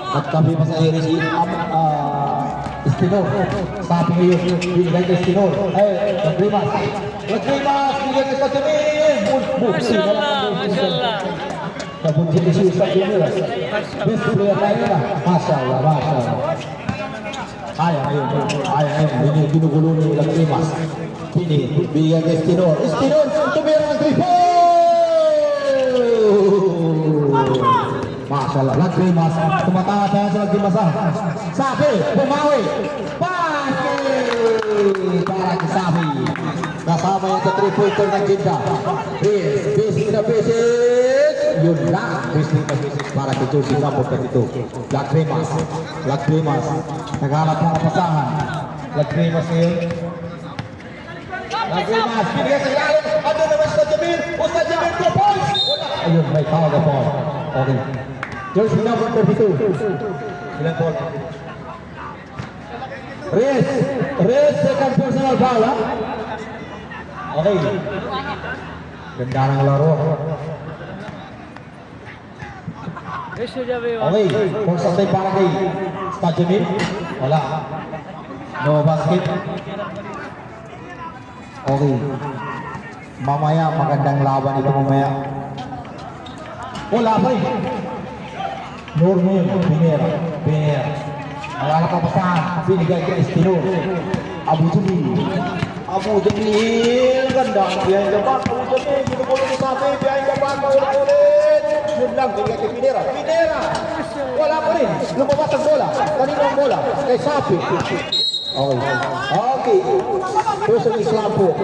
Nagkabi pa sa area si Estinor. Sabi ngayon, binigay kay Estinor. Nagrimas. Nagrimas, binigay kay Sajamin. Masyaallah. Nabunjit si Ustaz Junior. Best player tayo na. Masyaallah. Ayun. Ini ginugulo ni Nagrimas. Binigay kay Estinor. Estinor, tumira ng 3 points. Masyaallah, Nagrimas. Tumatawa sa Nagrimas. Safi, pumawi. Pake! Para kay Safi. Kasama yan sa 3-pointer ng Jeddah. Basic na basic. Yun lang. Basic para kay Josie Campos ka dito. Nagrimas. Naghanap ng kapasangan. Nagrimas ngayon. Nagrimas. Binigay sa ilalim. Ano naman sa Jamil? Ustaz Jamil 2 points. Ayun, may tawag na po. Okay. Josie Campos 32. Ilan po? Reyes, second personal foul, ha? Okay. Ganda ng laro. Okay, kung sa tayo para kay Stajamil, wala. No basket. Okay. Mamaya, magandang laban ito mamaya. Wala pa rin. Normal, Pinera. Wala ka pa saan, binigay kay Estinor. Abu Jamil, ganda. Behind the back, Abu Jamil, ginugulo ni Safi, behind the back, ulit. Yun lang, binigay kay Pinera. Wala pa rin, lumabas ang bola. Kanino ang bola? Kay Safi. Okay. Puso ng Islam po.